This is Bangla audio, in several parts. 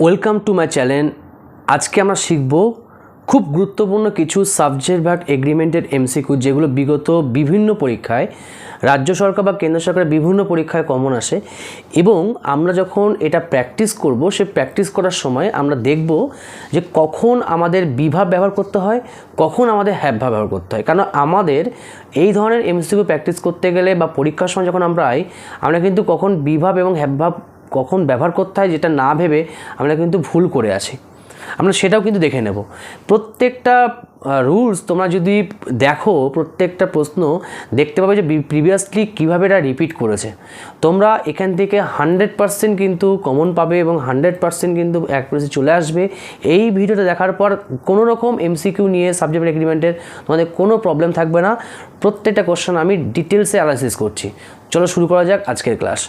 Welcome to my channel. আজকে আমরা শিখব খুব গুরুত্বপূর্ণ কিছু সাবজেক্ট ভাগ এগ্রিমেন্টের এমসিকিউ, যেগুলো বিগত বিভিন্ন পরীক্ষায় রাজ্য সরকার বা কেন্দ্র সরকারের বিভিন্ন পরীক্ষায় কমন আসে। এবং আমরা যখন এটা প্র্যাকটিস করব, সে প্র্যাকটিস করার সময় আমরা দেখব যে কখন আমাদের বিভাব ব্যবহার করতে হয়, কখন আমাদের হ্যাভ ভাব ব্যবহার করতে হয়। কারণ আমাদের এই ধরনের এমসিকিউ প্র্যাকটিস করতে গেলে বা পরীক্ষার সময় যখন আমরা কিন্তু কখন বিভাব এবং হ্যাভ ভাব কখন ব্যবহার করতে হয় যেটা না ভেবে আমরা কিন্তু ভুল করে আছি। আমরা সেটাও কিন্তু দেখে নেব। প্রত্যেকটা রুলস তোমরা যদি দেখো, প্রত্যেকটা প্রশ্ন দেখতে পাবে যে প্রিভিয়াসলি কীভাবে এটা রিপিট করেছে। তোমরা এখান থেকে 100% কিন্তু কমন পাবে এবং 100% কিন্তু অ্যাকুরেসি চলে আসবে। এই ভিডিওটা দেখার পর কোনো রকম এমসিকিউ নিয়ে সাবজেক্ট এগ্রিমেন্টের তোমাদের কোনো প্রবলেম থাকবে না। প্রত্যেকটা কোশ্চেন আমি ডিটেলসে অ্যানালাইসিস করছি। চলো শুরু করা যাক আজকের ক্লাস।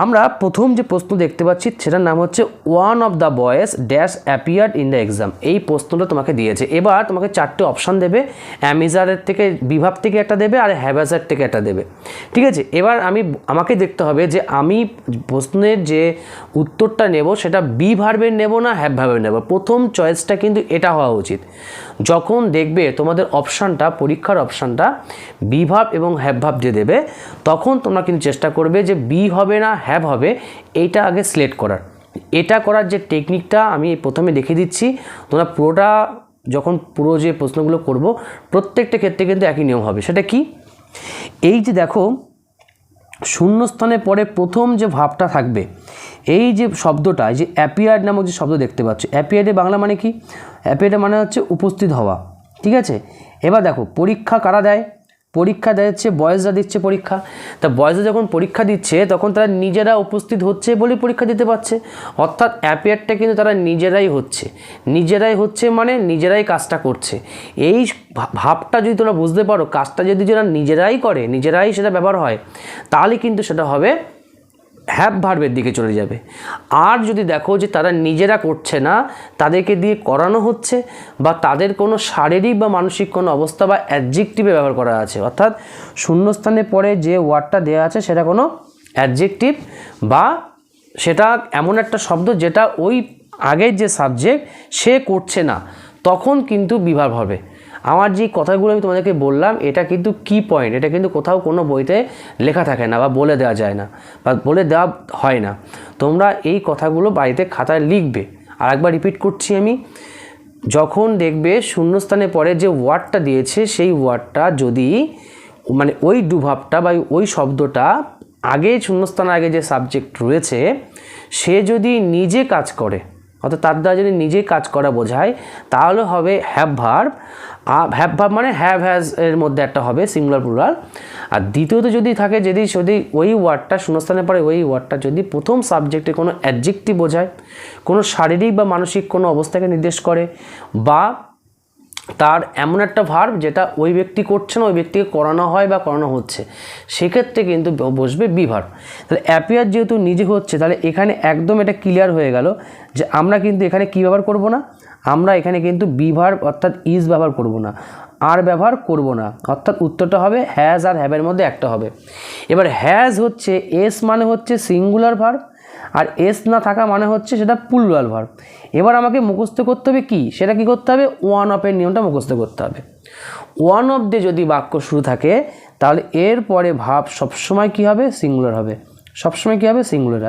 আমরা প্রথম যে প্রশ্ন দেখতে পাচ্ছি সেটার নাম হচ্ছে one of the boys dash appeared in the exam. এই প্রশ্নটা তোমাকে দিয়েছে। এবার তোমাকে 4টে অপশান দেবে, অ্যামিজারের থেকে বিভাব থেকে একটা দেবে আর হ্যাভাজার থেকে একটা দেবে। ঠিক আছে, এবার আমাকে দেখতে হবে যে আমি প্রশ্নের যে উত্তরটা নেব সেটা বি ভার্বের নেব না হ্যাভ ভার্বের নেব। প্রথম চয়েসটা কিন্তু এটা হওয়া উচিত। যখন দেখবে তোমাদের অপশানটা, পরীক্ষার অপশানটা বিভাব এবং হ্যাভ ভাব যে দেবে, তখন তোমরা কিন্তু চেষ্টা করবে যে বি হবে না হ্যাভ হবে, এইটা আগে সিলেক্ট করার। এটা করার যে টেকনিকটা আমি প্রথমে দেখিয়ে দিচ্ছি। তোমরা পুরো যে প্রশ্নগুলো করব প্রত্যেকটা ক্ষেত্রে কিন্তু একই নিয়ম হবে। সেটা কি? এই যে দেখো, শূন্যস্থানের পরে প্রথম যে ভাবটা থাকবে, এই যে শব্দটা, এই যে অ্যাপিয়ার্ড নামক যে শব্দ দেখতে পাচ্ছ, অ্যাপিয়ার্ডের বাংলা মানে কি? অ্যাপিয়ার্ডের মানে হচ্ছে উপস্থিত হওয়া। ঠিক আছে, এবার দেখো পরীক্ষা কারা দেয়? পরীক্ষা দিচ্ছে বয়েজরা, দিচ্ছে পরীক্ষা। তা বয়েজরা যখন পরীক্ষা দিচ্ছে তখন তারা নিজেরা উপস্থিত হচ্ছে বলে পরীক্ষা দিতে পারছে। অর্থাৎ অ্যাপিয়ারটা কিন্তু তারা নিজেরাই হচ্ছে মানে নিজেরাই কাজটা করছে। এই ভাবটা যদি তোমরা বুঝতে পারো, কাজটা যদি যারা নিজেরাই করে, নিজেরাই সেটা ব্যবহার হয়, তাহলে কিন্তু সেটা হবে হ্যাভ ভার্বের দিকে চলে যাবে। আর যদি দেখো যে তারা নিজেরা করছে না, তাদেরকে দিয়ে করানো হচ্ছে, বা তাদের কোনো শারীরিক বা মানসিক কোনো অবস্থা বা অ্যাডজেক্টিভে ব্যবহার করা আছে, অর্থাৎ শূন্যস্থানের পরে যে ওয়ার্ডটা দেওয়া আছে সেটা কোনো অ্যাডজেক্টিভ বা সেটা এমন একটা শব্দ যেটা ওই আগের যে সাবজেক্ট সে করছে না, তখন কিন্তু বিভাব হবে। আমার যে কথাগুলো আমি তোমাদেরকে বললাম, এটা কিন্তু কি পয়েন্ট, এটা কিন্তু কোথাও কোনো বইতে লেখা থাকে না বা বলে দেওয়া যায় না বা বলে দেওয়া হয় না। তোমরা এই কথাগুলো বাড়িতে খাতায় লিখবে। আর একবার রিপিট করছি আমি, যখন দেখবে শূন্যস্থানে পরে যে ওয়ার্ডটা দিয়েছে সেই ওয়ার্ডটা যদি মানে ওই ডুভাবটা বা ওই শব্দটা আগে শূন্যস্থানের আগে যে সাবজেক্ট রয়েছে সে যদি নিজে কাজ করে, অর্থাৎ তার দ্বারা যদি নিজে কাজ করা বোঝায়, তাহলে হবে হ্যাভ ভার্ব। হ্যাভ ভার্ব মানে হ্যাভ হ্যাজ এর মধ্যে একটা হবে সিঙ্গুলার প্লুরাল। আর দ্বিতীয়ত যদি থাকে, যদি ওই ওয়ার্ডটা শূন্যস্থানের পরে ওই ওয়ার্ডটা যদি প্রথম সাবজেক্টে কোনো অ্যাডজেক্টিভ বোঝায়, কোনো শারীরিক বা মানসিক কোনো অবস্থাকে নির্দেশ করে, বা তার এমন একটা ভার্ব যেটা ওই ব্যক্তি করছে না, ওই ব্যক্তিকে করানো হয় বা করানো হচ্ছে, সেক্ষেত্রে কিন্তু বসবে বি ভার্ব। তাহলে অ্যাপিয়ার যেহেতু নিজে হচ্ছে, তাহলে এখানে একদম এটা ক্লিয়ার হয়ে গেল যে আমরা কিন্তু এখানে কী ব্যবহার করব না, আমরা এখানে কিন্তু বি ভার্ব অর্থাৎ ইজ ব্যবহার করব না, আর ব্যবহার করব না। অর্থাৎ উত্তরটা হবে হ্যাজ আর হ্যাভের মধ্যে একটা হবে। এবার হ্যাজ হচ্ছে এস মানে হচ্ছে সিঙ্গুলার ভার্ব, আর এস না থাকা মানে হচ্ছে সেটা প্লুরাল ভার্ব। এবার আমাকে মুখস্থ করতে হবে কি, সেটা কি করতে হবে? ওয়ান অফের নিয়মটা মুখস্থ করতে হবে। ওয়ান অফ দিয়ে যদি বাক্য শুরু থাকে, তাহলে এর পরে ভাব সবসময় কী হবে? সিঙ্গুলার হবে। সবসময় কী হবে? সিঙ্গুলার।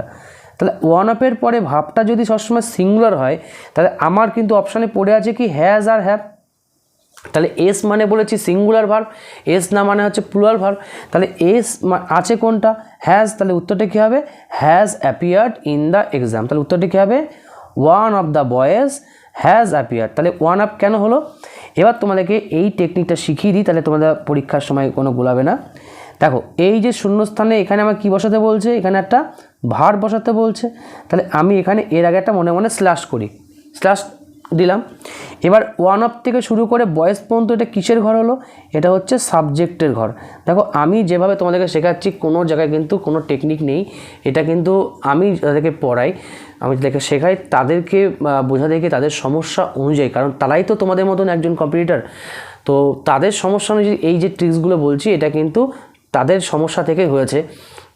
তাহলে ওয়ান অফের পরে ভাবটা যদি সবসময় সিঙ্গুলার হয়, তাহলে আমার কিন্তু অপশানে পড়ে আছে কি হ্যাজ আর হ্যাভ। তাহলে এস মানে বলেছি সিঙ্গুলার ভার্ব, এস না মানে হচ্ছে প্লুরাল ভার্ব। তাহলে এস আছে কোনটা? হ্যাজ। তাহলে উত্তরটা কী হবে? Has appeared in the exam. তাহলে উত্তরটা কী হবে? One of the boys has appeared. তাহলে ওয়ান অফ কেন হলো? এবার তোমাদেরকে এই টেকনিকটা শিখিয়ে দিই, তাহলে তোমাদের পরীক্ষার সময় কোনো গোলাবে না। দেখো, এই যে শূন্যস্থানে এখানে আমার কী বসাতে বলছে? এখানে একটা ভার্ব বসাতে বলছে। তাহলে আমি এখানে এর আগে একটা মনে মনে স্ল্যাশ করি, স্ল্যাশ দিলাম। এবার ওয়ান অফ থেকে শুরু করে বয়েজ পর্যন্ত এটা কিসের ঘর হলো? এটা হচ্ছে সাবজেক্টের ঘর। দেখো, আমি যেভাবে তোমাদেরকে শেখাচ্ছি কোনো জায়গায় কিন্তু কোনো টেকনিক নেই, এটা কিন্তু আমি যাদেরকে পড়াই, আমি যাদেরকে শেখাই তাদেরকে বোঝা দেখে তাদের সমস্যা অনুযায়ী, কারণ তারাই তো তোমাদের মতন একজন কম্পিটিটর, তো তাদের সমস্যা অনুযায়ী এই যে ট্রিক্সগুলো বলছি এটা কিন্তু তাদের সমস্যা থেকে হয়েছে।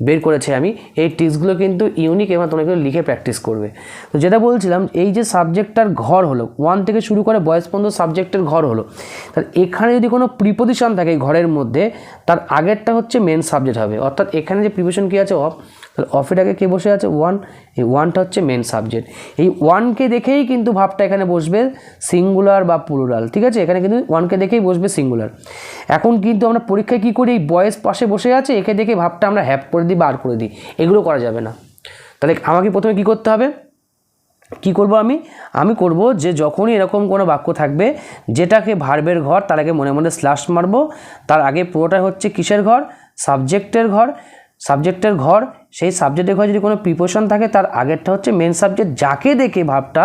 বের করেছি আমি। এই ট্রিক্সগুলো কিন্তু ইউনিক এবং তোমরা কিন্তু লিখে প্র্যাকটিস করবে। তো যেটা বলছিলাম, এই যে সাবজেক্টটার ঘর হলো, 1 থেকে শুরু করে বয়স পর্যন্ত সাবজেক্টের ঘর হলো, তাহলে এখানে যদি কোনো প্রিপোজিশন থাকে ঘরের মধ্যে, তার আগেরটা হচ্ছে মেন সাবজেক্ট হবে। অর্থাৎ এখানে যে প্রিপোজিশন কী আছে, অফ, তাহলে অফের আগে কে বসে আছে, 1, এই 1টা হচ্ছে মেন সাবজেক্ট। এই 1কে দেখেই কিন্তু ভাবটা এখানে বসবে সিঙ্গুলার বা প্লুরাল, ঠিক আছে? এখানে কিন্তু 1কে দেখেই বসবে সিঙ্গুলার। এখন কিন্তু আমরা পরীক্ষায় কী করি, এই বয়েস পাশে বসে আছে, একে দেখে ভাবটা আমরা হ্যাপ করে দিই বা আর করে দিই, এগুলো করা যাবে না। তাহলে আমাকে প্রথমে কী করতে হবে, কি করব আমি করব যে যখনই এরকম কোনো বাক্য থাকবে যেটাকে ভার্বের ঘর, তার আগে মনে মনে স্ল্যাশ মারবো। তার আগে পুরোটা হচ্ছে কিসের ঘর, সাবজেক্টের ঘর। সাবজেক্টের ঘর, সেই সাবজেক্টের ঘরে যদি কোনো প্রিপোজিশন থাকে তার আগেরটা হচ্ছে মেন সাবজেক্ট, যাকে দেখে ভাবটা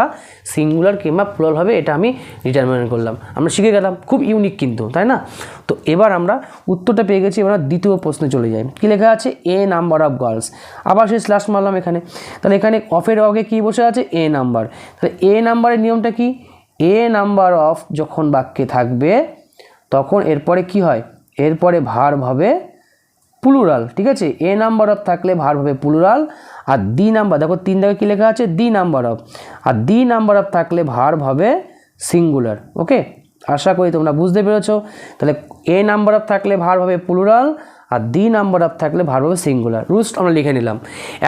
সিঙ্গুলার কিংবা প্লুরাল হবে, এটা আমি ডিটারমিনেট করলাম। আমরা শিখে গেলাম, খুব ইউনিক কিন্তু, তাই না? তো এবার আমরা উত্তরটা পেয়ে গেছি। এবার দ্বিতীয় প্রশ্নে চলে যাই। কী লেখা আছে, এ নাম্বার অফ গার্লস। আবার সেই স্ল্যাশ মারলাম এখানে। তাহলে এখানে অফের আগে কী বসে আছে, এ নাম্বার। তাহলে এ নাম্বারের নিয়মটা কি, এ নাম্বার অফ যখন বাক্যে থাকবে তখন এরপরে কি হয়, এরপরে ভার্ব হবে প্লুরাল, ঠিক আছে? এ নাম্বার অফ থাকলে ভার্ব হবে প্লুরাল। আর দি নাম্বার, দেখো 3 দাগে কী লেখা আছে, দি নাম্বার অফ। আর দি নাম্বার অফ থাকলে ভার্ব হবে সিঙ্গুলার। ওকে, আশা করি তোমরা বুঝতে পেরেছো। তাহলে এ নাম্বার অফ থাকলে ভার্ব হবে প্লুরাল, আর দি নাম্বার অফ থাকলে ভার্ব হবে সিঙ্গুলার। রুলস আমরা লিখে নিলাম।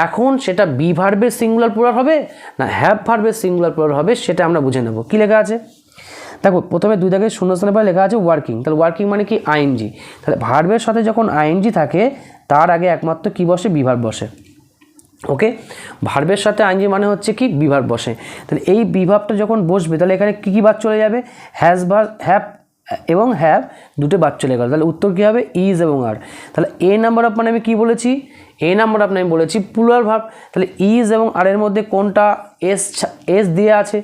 এখন সেটা বি ভার্বের সিঙ্গুলার প্লুরাল হবে না হ্যাভ ভার্বের সিঙ্গুলার প্লুরাল হবে, সেটা আমরা বুঝে নেব। কী লেখা আছে দেখো, প্রথমে 2 দাগে শূন্যস্থানের পরে লেখা আছে ওয়ার্কিং। তাহলে ওয়ার্কিং মানে কি, আইএনজি। তাহলে ভার্বের সাথে যখন আইএনজি থাকে তার আগে একমাত্র কি বসে, বিভার্ব বসে। ওকে, ভার্বের সাথে আইএনজি মানে হচ্ছে কি, বিভার্ব বসে। তাহলে এই বিভার্বটা যখন বসবে তাহলে এখানে কী কী বাদ চলে যাবে, হ্যাজ ভার্ব, হ্যাভ এবং হ্যাভ দুটো বাদ চলে গেল। তাহলে উত্তর কী হবে, ইজ এবং আর। তাহলে এ নাম্বার অফ মানে আমি কী বলেছি, এ নাম্বার অফ আমি বলেছি প্লুরাল ভার্ব। তাহলে ইজ এবং আর এর মধ্যে কোনটা এস দিয়ে আছে,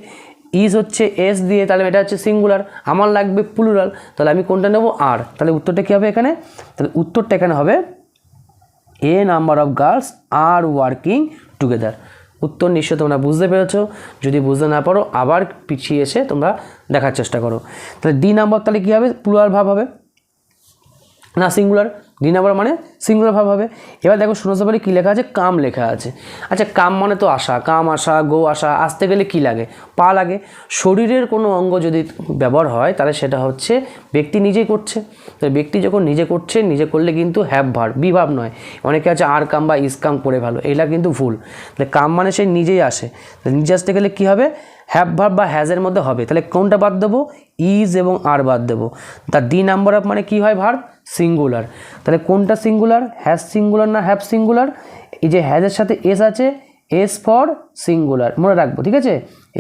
ইজ হচ্ছে এস দিয়ে, তাহলে এটা হচ্ছে সিঙ্গুলার, আমার লাগবে প্লুরাল। তাহলে আমি কোনটা নেব, আর। তাহলে উত্তরটা কী হবে এখানে, তাহলে উত্তরটা এখানে হবে a number of girls are working together. উত্তর নিশ্চয় তোমরা বুঝতে পেরেছো। যদি বুঝতে না পারো আবার পিছিয়ে এসে তোমরা দেখার চেষ্টা করো। তাহলে ডি নাম্বার তাহলে কী হবে, প্লুরাল ভাব হবে না সিঙ্গুলার, ডি নাম্বার মানে সিঙ্গুলার ভাব হবে। এবার দেখো শূন্যস্থানে কী লেখা আছে, কাম লেখা আছে। আচ্ছা, কাম মানে তো আসা, কাম আসা, গো আসা। আসতে গেলে কী লাগে, পা লাগে। শরীরের কোনো অঙ্গ যদি ব্যবহার হয় তাহলে সেটা হচ্ছে ব্যক্তি নিজেই করছে। তো ব্যক্তি যখন নিজে করছে, নিজে করলে কিন্তু হ্যাভ ভার্ব, বি ভার্ব নয়। অনেকে আছে আর কাম বা ইজ কাম করে ভালো, এইটা কিন্তু ভুল। তাহলে কাম মানে সে নিজেই আসে। নিজে আসতে গেলে কী হবে, হ্যাভ ভার্ব বা হ্যাজের মধ্যে হবে। তাহলে কোনটা বাদ দেবো, ইজ এবং আর বাদ দেবো। তার ডি নাম্বার অফ মানে কী হয়, ভার্ব সিঙ্গুলার। তাহলে কোনটা সিঙ্গুলার, হ্যাজ সিঙ্গুলার না হ্যাভ সিঙ্গুলার? এই যে হ্যাজের সাথে এস আছে, এস ফর সিঙ্গুলার মনে রাখবো, ঠিক আছে?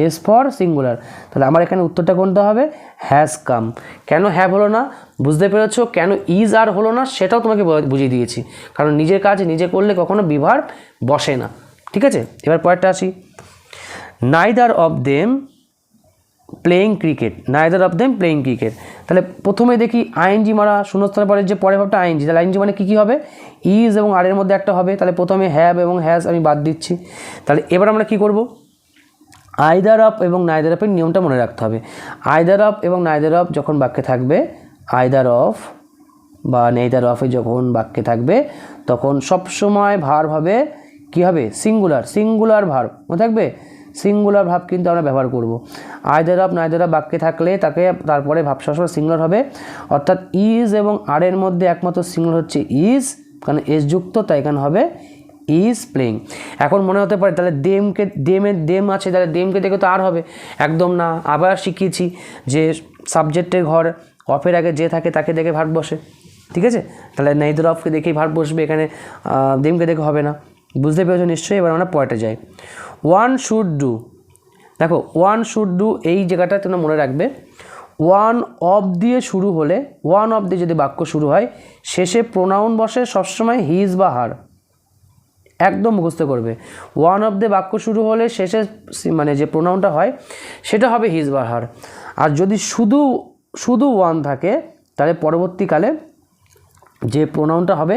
S for singular. তাহলে আমার এখানে উত্তরটা কোনটা হবে, হ্যাজ কাম। কেন হ্যাভ হলো না বুঝতে পেরেছো, কেন ইজ আর হলো না সেটাও তোমাকে বুঝিয়ে দিয়েছি। কারণ নিজের কাজ নিজে করলে কখনো বিভার্ব বসে না, ঠিক আছে? এবার পরেরটা আসি, neither of them playing cricket. Neither of them playing cricket. তাহলে প্রথমে দেখি আইএনজি মারা, শূন্যস্থানের পরে যে পরের ভাবটা আইএনজি। তাহলে আইএনজি মানে কী কী হবে, ইজ এবং আর এর মধ্যে একটা হবে। তাহলে প্রথমে হ্যাভ এবং হ্যাজ আমি বাদ দিচ্ছি। তাহলে এবার আমরা কি করব, আইদার অফ এবং নাইদার অফের নিয়মটা মনে রাখতে হবে। আইদার অফ এবং নাইদার অফ যখন বাক্যে থাকবে, আইদার অফ বা নেইদার অফে যখন বাক্যে থাকবে তখন সবসময় ভার্ব হবে কী হবে, সিঙ্গুলার। সিঙ্গুলার ভার্ব মনে থাকবে, সিঙ্গুলার ভাব কিন্তু আমরা ব্যবহার করব। আইদার অফ নাইদার অফ বাক্যে থাকলে তাকে তারপরে ভাব সবসময় সিঙ্গুলার হবে। অর্থাৎ ইজ এবং আর এর মধ্যে একমাত্র সিঙ্গুলার হচ্ছে ইজ, কারণ এস যুক্ত, তাই এখানে হবে ইজ প্লেইং। এখন মনে হতে পারে তাহলে দেম আছে, তাহলে দেমকে দেখে তো আর হবে, একদম না। আবার শিখিয়েছি যে সাবজেক্টের ঘর অফের আগে যে থাকে তাকে দেখে ভার্ব বসে, ঠিক আছে? তাহলে নেইদার অফকে দেখেই ভার্ব বসবে, এখানে দেমকে দেখে হবে না। বুঝতে পেরেছো নিশ্চয়ই। এবার আমরা পয়েন্টে যাই, ওয়ান শুড ডু। দেখো ওয়ান শুড ডু এই জায়গাটা তোমরা মনে রাখবে, ওয়ান অফ দিয়ে শুরু হলে, ওয়ান অফ দিয়ে যদি বাক্য শুরু হয় শেষে প্রোনাউন বসে সবসময় হিজ বা হার, একদম মুখস্থ করবে। ওয়ান অফ দিয়ে বাক্য শুরু হলে শেষে মানে যে প্রোনাউনটা হয় সেটা হবে হিজ বা হার। আর যদি শুধু ওয়ান থাকে তাহলে পরবর্তীকালে যে প্রোনাউনটা হবে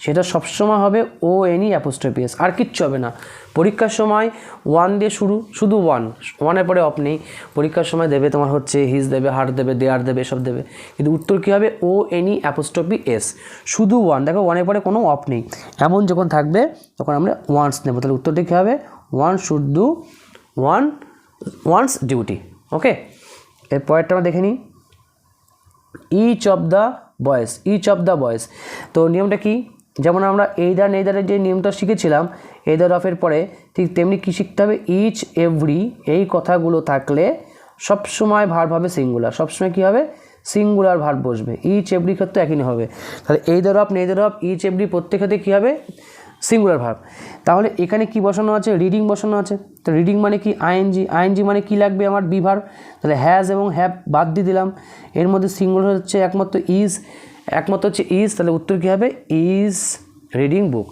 সেটা সবসময় হবে O N E apostrophe S, আর কিচ্ছু হবে না। পরীক্ষার সময় ওয়ান দিয়ে শুধু ওয়ানের পরে অফ নেই। পরীক্ষার সময় দেবে তোমার হচ্ছে হিজ দেবে, হার দেবে, দেয়ার দেবে, সব দেবে, কিন্তু উত্তর কী হবে O N E apostrophe S, শুধু ওয়ান। দেখো ওয়ানের পরে কোনো অফ নেই, এমন যখন থাকবে তখন আমরা ওয়ান্স নেব। তাহলে উত্তরটা কী হবে one should do one's duty. Okay, এর পরেরটা আমরা দেখে নিই ইচ অফ দ্য বয়েস। তো নিয়মটা কি, যেমন আমরা এইদার নেইদারের যে নিয়মটা শিখেছিলাম এইদার অফের পরে, ঠিক তেমনি কী শিখতে হবে ইচ এভরি, এই কথাগুলো থাকলে সবসময় ভার্ব হবে সিঙ্গুলার, সবসময় কী হবে সিঙ্গুলার ভার্ব বসবে। ইচ এভরি ক্ষেত্রে একই হবে, তাহলে either of neither of each every প্রত্যেক ক্ষেত্রে কী হবে সিঙ্গুলার ভার্ব। তাহলে এখানে কি বসানো আছে রিডিং বসানো আছে, তো রিডিং মানে কি আইএনজি মানে কি লাগবে আমার বি ভার্ব, তাহলে হ্যাজ এবং হ্যাভ বাদ দিয়ে দিলাম। এর মধ্যে সিঙ্গুলার হচ্ছে একমাত্র হচ্ছে ইজ, তাহলে উত্তর কী হবে is reading book.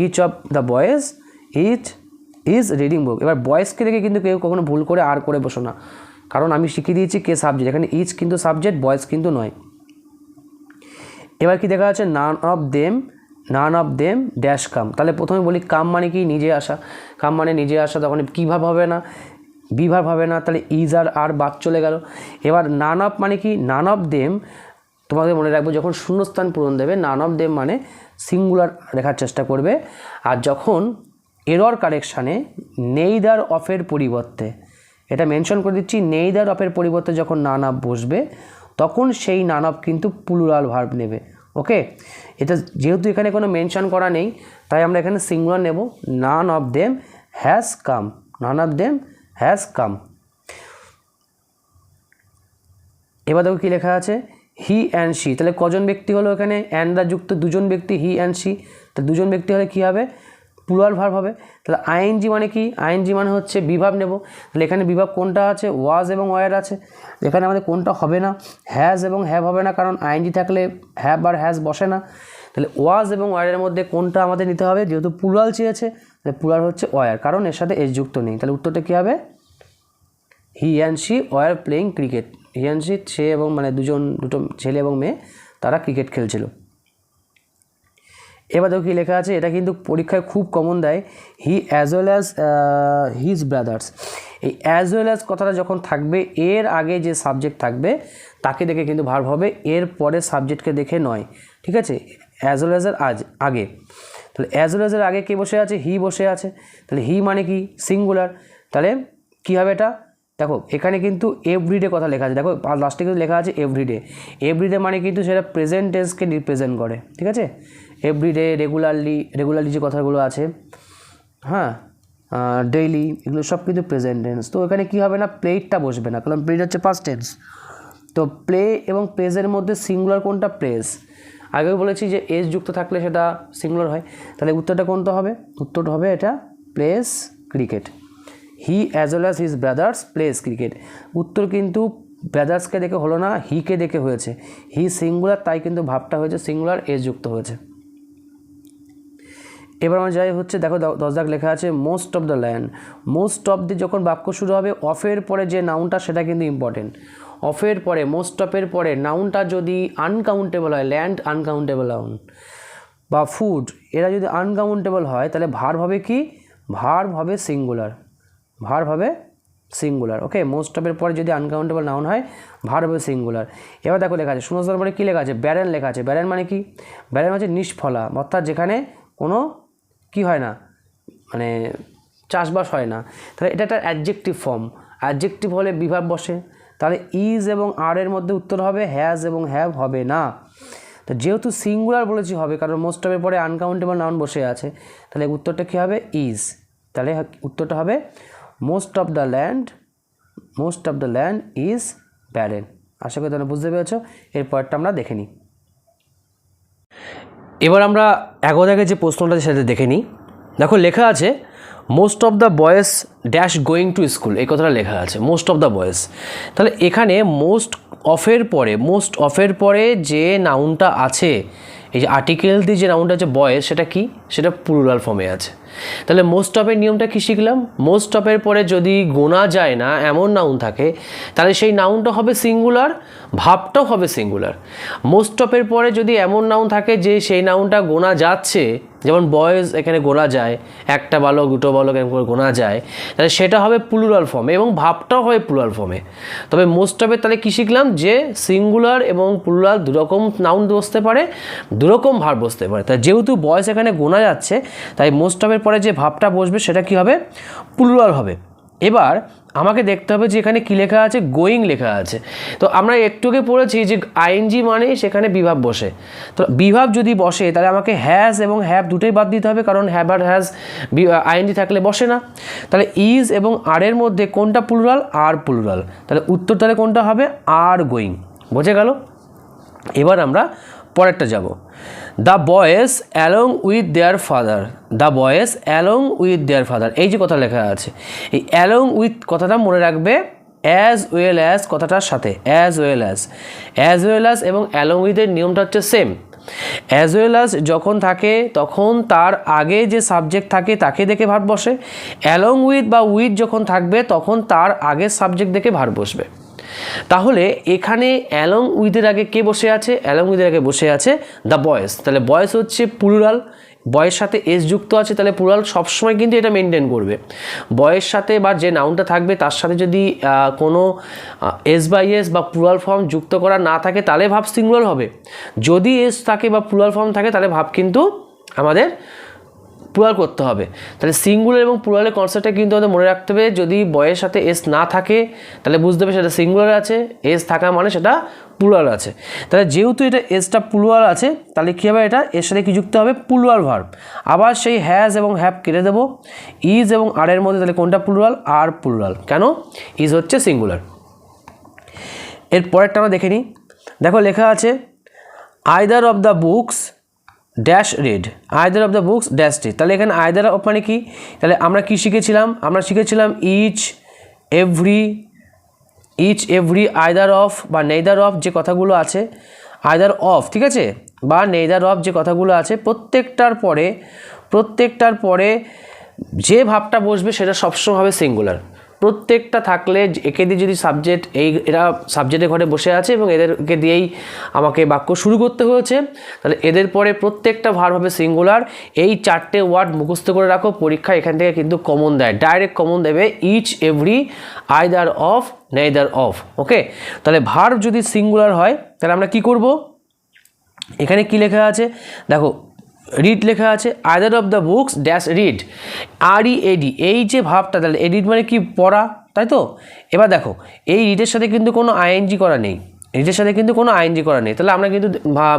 Each of the boys is reading book. এবার বয়েজকে দেখে কিন্তু কেউ কখনো ভুল করে আর করে বসো না, কারণ আমি শিখিয়ে দিয়েছি কে সাবজেক্ট, এখানে ইজ কিন্তু সাবজেক্ট, বয়েজ কিন্তু নয়। এবার কি দেখা যাচ্ছে none of them dash come. তাহলে প্রথমে বলি কাম মানে কি নিজে আসা, কাম মানে নিজে আসা, তখন কী ভাব হবে না বি ভার্ব হবে না, তাহলে ইজ আর বাদ চলে গেল। এবার নান অফ মানে কি নান অফ দেম, তোমাদের মনে রাখবো যখন শূন্যস্থান পূরণ দেবে নান অফ দেম মানে সিঙ্গুলার লেখার চেষ্টা করবে, আর যখন এরর কারেকশানে নেইদার অফের পরিবর্তে, এটা মেনশন করে দিচ্ছি, নেইদার অফের পরিবর্তে যখন নান অফ বসবে তখন সেই নান অফ কিন্তু প্লুরাল ভার্ব নেবে। ওকে, এটা যেহেতু এখানে কোনো মেনশন করা নেই তাই আমরা এখানে সিঙ্গুলার নেব, none of them has come. এবার দেখো কী লেখা আছে হি অ্যান্ড শি, তাহলে কজন ব্যক্তি হলো এখানে অ্যান্ডরা যুক্ত দুজন ব্যক্তি, হি অ্যান্ড শি, তো দুজন ব্যক্তি হলে কী হবে প্লুরাল ভার্ব হবে। তাহলে আইএনজি মানে কি আইএনজি মানে হচ্ছে বিভাব নেব, তাহলে এখানে বিভাব কোনটা আছে ওয়াজ এবং ওয়ার আছে, এখানে আমাদের কোনটা হবে না হ্যাজ এবং হ্যাভ হবে না, কারণ আইএনজি থাকলে হ্যাভ আর হ্যাজ বসে না। তাহলে ওয়াজ এবং ওয়ারের মধ্যে কোনটা আমাদের নিতে হবে, যেহেতু প্লুরাল চেয়েছে তাহলে প্লুরাল হচ্ছে ওয়ার, কারণ এর সাথে এস যুক্ত নেই। তাহলে উত্তরটা কী হবে he and she were playing cricket, he and she সে এবং মানে দুটো ছেলে এবং মেয়ে তারা ক্রিকেট খেলছিল। এবার দেখো কী লেখা আছে, এটা কিন্তু পরীক্ষায় খুব কমন দেয়, হি as well as his brothers. এই অ্যাজ ওয়েল অ্যাজ কথাটা যখন থাকবে এর আগে যে সাবজেক্ট থাকবে তাকে দেখে কিন্তু ভার্ব হবে, এর পরে সাবজেক্টকে দেখে নয়, ঠিক আছে। অ্যাজ ওয়েল অ্যাজের আগে, তাহলে অ্যাজ ওয়েল অ্যাজের আগে কে বসে আছে হি বসে আছে, তাহলে হি মানে কি সিঙ্গুলার, তাহলে কী হবে এটা দেখো এখানে কিন্তু এভরিডে কথা লেখা আছে, দেখো লাস্টে কিন্তু লেখা আছে এভরিডে মানে কিন্তু সেটা প্রেজেন্ট টেন্সকে রিপ্রেজেন্ট করে, ঠিক আছে। এভরিডে রেগুলারলি যে কথাগুলো আছে, হ্যাঁ ডেইলি, এগুলো সব কিন্তু প্রেজেন্ট টেন্স। তো এখানে কী হবে না প্লেটটা বসবে না, কারণ প্লেট হচ্ছে পাস্ট টেন্স। তো প্লে এবং প্লেজের মধ্যে সিঙ্গুলার কোনটা প্লেস, আগেও বলেছি যে এস যুক্ত থাকলে সেটা সিঙ্গুলার হয়, তাহলে উত্তরটা কোনটা হবে উত্তরটা হবে এটা প্লেস ক্রিকেট। হি as well as his brothers place cricket, উত্তর কিন্তু ব্রাদার্সকে দেখে হলো না হিকে দেখে হয়েছে, হি সিঙ্গুলার তাই কিন্তু ভাবটা হয়েছে সিঙ্গুলার এস যুক্ত হয়েছে। এবার আমরা যাই হচ্ছে দেখো 10 দাগ লেখা আছে most of the land, most of দিয়ে যখন বাক্য শুরু হবে অফের পরে যে নাউনটা সেটা কিন্তু ইম্পর্টেন্ট, অফের পরে মোস্ট অফের পরে নাউনটা যদি আনকাউন্টেবল হয়, ল্যান্ড আনকাউন্টেবল নাউন বা ফুড এরা যদি আনকাউন্টেবল হয় তাহলে ভার্ব হবে কি ভার্ব হবে সিঙ্গুলার, ওকে। মোস্ট অফের পরে যদি আনকাউন্টেবল নাউন হয় ভার্ব হবে সিঙ্গুলার। এবার দেখো লেখা আছে শূন্যস্থানের পরে কী লেখা আছে ব্যারেন লেখা আছে, ব্যারেন মানে কি ব্যারেন হচ্ছে নিষ্ফলা, অর্থাৎ যেখানে কোনো কি হয় না মানে চাষবাস হয় না, তাহলে এটা একটা অ্যাডজেক্টিভ ফর্ম, অ্যাডজেক্টিভ হলে বিভাব বসে, তাহলে ইজ এবং আর এর মধ্যে উত্তর হবে হ্যাজ এবং হ্যাভ হবে না। তো যেহেতু সিঙ্গুলার বলেছি হবে কারণ মোস্ট অফের পরে আনকাউন্টেবল নাউন বসে আছে, তাহলে উত্তরটা কী হবে ইজ, তাহলে উত্তরটা হবে most of the land is barren. আশা করি তোমরা বুঝতে পেরেছো। এরপরটা আমরা দেখে নিই। এবার আমরা 11 দাগের যে প্রশ্নটা সেটা দেখে নিই। দেখো লেখা আছে most of the boys dash going to school, এই কথাটা লেখা আছে মোস্ট অফ দ্য বয়েজ। তাহলে এখানে মোস্ট অফের পরে যে নাউনটা আছে, এই যে আর্টিকেল দিয়ে যে নাউনটা আছে বয়েজ, সেটা কি সেটা প্লুরাল ফর্মে আছে। তাহলে মোস্ট অফের নিয়মটা কী শিখলাম? মোস্ট অফের পরে যদি গোনা যায় না এমন নাউন থাকে তাহলে সেই নাউনটা হবে সিঙ্গুলার, ভাবটাও হবে সিঙ্গুলার। মোস্ট অফের পরে যদি এমন নাউন থাকে যে সেই নাউনটা গোনা যাচ্ছে, যেমন বয়েজ এখানে গোনা যায়, একটা বালক দুটো বালক এরকম করে গোনা যায়, তাহলে সেটা হবে প্লুরাল ফর্মে এবং ভাবটাও হয় প্লুরাল ফর্মে। তবে মোস্ট অফের তাহলে কী শিখলাম? যে সিঙ্গুলার এবং প্লুরাল দুরকম নাউন বসতে পারে, দুরকম ভার্ব বসতে পারে। তাই যেহেতু বয়েজ এখানে গোনা যাচ্ছে তাই মোস্ট অফের পরে যে ভাবটা বসবে সেটা কি হবে? প্লুরাল হবে। এবার আমাকে দেখতে হবে যে এখানে কী লেখা আছে, গোয়িং লেখা আছে। তো আমরা একটু আগে পড়েছি যে আইএনজি মানে সেখানে বিভাব বসে। তো বিভাব যদি বসে তাহলে আমাকে হ্যাজ এবং হ্যাভ দুটোই বাদ দিতে হবে, কারণ হ্যাভ আর হ্যাজ আইএনজি থাকলে বসে না। তাহলে ইজ এবং আর এর মধ্যে কোনটা প্লুরাল? আর প্লুরাল। তাহলে উত্তর তাহলে কোনটা হবে? Are going. বোঝা গেল? এবার আমরা পরেরটা যাব। The boys along with their father, the boys along with their father, এই যে কথা লেখা আছে, এই অ্যালং উইথ কথাটা মনে রাখবে অ্যাজ ওয়েল অ্যাজ কথাটার সাথে, অ্যাজ ওয়েল অ্যাজ এবং অ্যালং উইথের নিয়মটা হচ্ছে সেম। অ্যাজ ওয়েল অ্যাজ যখন থাকে তখন তার আগে যে সাবজেক্ট থাকে তাকে দেখে ভার্ব বসে, অ্যালং উইথ বা উইথ যখন থাকবে তখন তার আগের সাবজেক্ট দেখে ভার্ব বসবে। তাহলে এখানে অ্যালং উইথের আগে কে বসে আছে? অ্যালং উইথের আগে বসে আছে দ্য বয়েজ। তাহলে বয়েজ হচ্ছে প্লুরাল, বয়ের সাথে এস যুক্ত আছে, তাহলে প্লুরাল সবসময় কিন্তু এটা মেনটেন করবে। বয়ের সাথে বা যে নাউনটা থাকবে তার সাথে যদি কোনো এস বা এস বা প্লুরাল ফর্ম যুক্ত করা না থাকে তাহলে ভাব সিঙ্গুলার হবে। যদি এস থাকে বা প্লুরাল ফর্ম থাকে তাহলে ভাব কিন্তু আমাদের প্লুরাল করতে হবে। তাহলে সিঙ্গুলার এবং প্লুরালের কনসেপ্টটা কিন্তু আমাদের মনে রাখতে হবে। যদি বয়ের সাথে এস না থাকে তাহলে বুঝতে হবে সেটা সিঙ্গুলার আছে, এস থাকা মানে সেটা প্লুরাল আছে। তাহলে যেহেতু এটা এসটা প্লুরাল আছে তাহলে কী হবে? এটা এর সাথে কি যুক্ত হবে? Plural verb. আবার সেই হ্যাজ এবং হ্যাভ কেটে দেবো। ইজ এবং আর এর মধ্যে তাহলে কোনটা প্লুরাল? আর প্লুরাল। কেন? ইজ হচ্ছে সিঙ্গুলার। এর পরেরটা আমরা দেখে নিই। দেখো লেখা আছে either of the books dash read, either of the books dash read. তাহলে এখানে আইদার অফ মানে কি? তাহলে আমরা কি শিখেছিলাম? আমরা শিখেছিলাম ইচ এভরি আইদার অফ বা নেইদার অফ যে কথাগুলো আছে, আইদার অফ, ঠিক আছে, বা নেইদার অফ যে কথাগুলো আছে প্রত্যেকটার পরে যে ভাবটা বসবে সেটা সবসময় হবে সিঙ্গুলার। প্রত্যেকটা থাকলে একে দিয়ে যদি সাবজেক্ট, এরা সাবজেক্টের ঘরে বসে আছে এবং এদেরকে দিয়েই আমাকে বাক্য শুরু করতে হয়েছে, তাহলে এদের পরে প্রত্যেকটা ভার্ব হবে সিঙ্গুলার। এই চারটে ওয়ার্ড মুখস্থ করে রাখো, পরীক্ষা এখান থেকে কিন্তু কমন দেয়, ডাইরেক্ট কমন দেবে each every either of neither of. Okay, তাহলে ভার্ব যদি সিঙ্গুলার হয় তাহলে আমরা কি করব? এখানে কি লেখা আছে দেখো, রিড লেখা আছে, either of the books dash read, READ, এই যে ভাবটা, তাহলে এডিট মানে কি? পড়া, তাই তো? এবার দেখো এই রিডের সাথে কিন্তু কোনো আইএনজি করা নেই, রিডের সাথে কিন্তু কোনো আইএনজি করা নেই, তাহলে আমরা কিন্তু